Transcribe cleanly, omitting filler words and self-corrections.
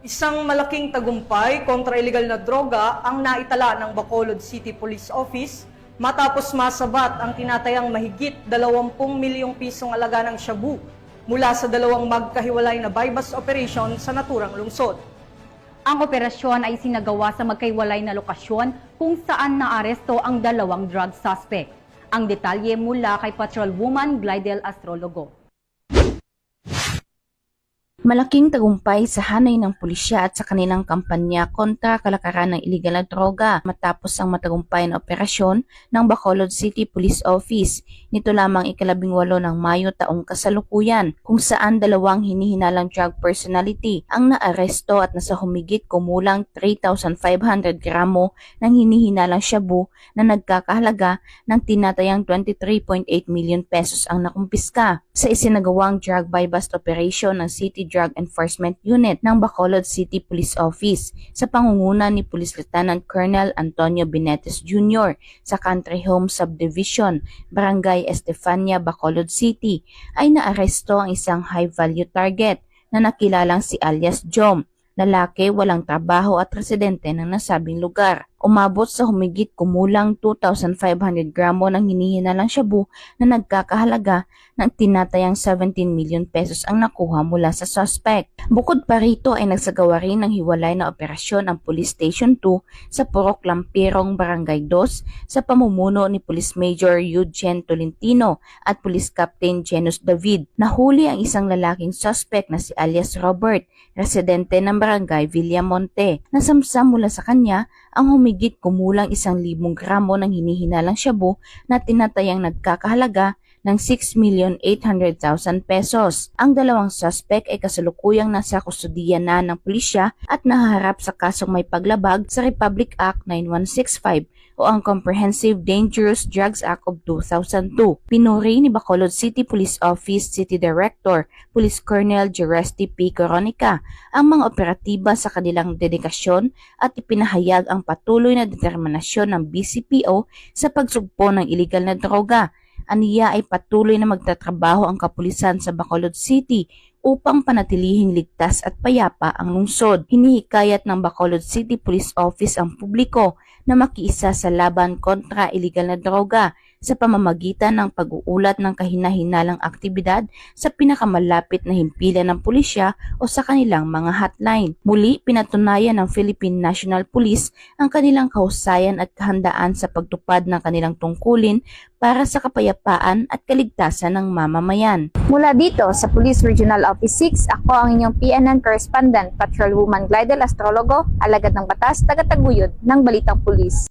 Isang malaking tagumpay kontra illegal na droga ang naitala ng Bacolod City Police Office matapos masabat ang tinatayang mahigit 20 milyong pisong alaga ng shabu mula sa dalawang magkahiwalay na buy-bust operation sa naturang lungsod. Ang operasyon ay sinagawa sa magkahiwalay na lokasyon kung saan naaresto ang dalawang drug suspect. Ang detalye mula kay Patrolwoman Glidel Astrologo. Malaking tagumpay sa hanay ng pulisya at sa kanilang kampanya kontra kalakaran ng iligal na droga matapos ang matagumpay na operasyon ng Bacolod City Police Office. Nito lamang ika-18 ng Mayo taong kasalukuyan kung saan dalawang hinihinalang drug personality ang naaresto at nasa humigit kumulang 3,500 gramo ng hinihinalang shabu na nagkakahalaga ng tinatayang 23.8 million pesos ang nakumpiska. Sa isinagawang drug buy-bust operation ng City Drug Enforcement Unit ng Bacolod City Police Office sa pangunguna ni Police Lieutenant Colonel Antonio Benetes Jr. sa Country Home Subdivision, Barangay Estefania, Bacolod City, ay naaresto ang isang high-value target na nakilalang si alias Jom, lalaki walang trabaho at residente ng nasabing lugar. Umabot sa humigit kumulang 2,500 gramo ng hinihinalang shabu na nagkakahalaga ng tinatayang 17 million pesos ang nakuha mula sa suspect. Bukod pa rito ay nagsagawa rin ng hiwalay na operasyon ang Police Station 2 sa Purok Lampirong, Barangay 2 sa pamumuno ni Police Major Eugene Tolentino at Police Captain Genus David. Nahuli ang isang lalaking suspect na si alias Robert, residente ng Barangay Villamonte. Nasamsam mula sa kanya ang humigit kumulang 1,000 gramo ng hinihinalang shabu na tinatayang nagkakahalaga ng 6,800,000 pesos. Ang dalawang suspect ay kasalukuyang nasa kustudiya na ng pulisya at nahaharap sa kasong may paglabag sa Republic Act 9165 o ang Comprehensive Dangerous Drugs Act of 2002. Pinuri ni Bacolod City Police Office City Director Police Colonel Jeresti P. Coronica ang mga operatiba sa kanilang dedikasyon at ipinahayag ang patuloy na determinasyon ng BCPO sa pagsugpo ng iligal na droga. Aniya ay patuloy na magtatrabaho ang kapulisan sa Bacolod City upang panatilihing ligtas at payapa ang lungsod. Hinihikayat ng Bacolod City Police Office ang publiko na makiisa sa laban kontra iligal na droga sa pamamagitan ng pag-uulat ng kahina-hinalang aktibidad sa pinakamalapit na himpilan ng pulisya o sa kanilang mga hotline. Muli, pinatunayan ng Philippine National Police ang kanilang kahusayan at kahandaan sa pagtupad ng kanilang tungkulin para sa kapayapaan at kaligtasan ng mamamayan. Mula dito sa Police Regional Office 6, ako ang inyong PNN Correspondent, Patrolwoman Glidel Astrologo, alagad ng batas, tagataguyod ng Balitang Pulis.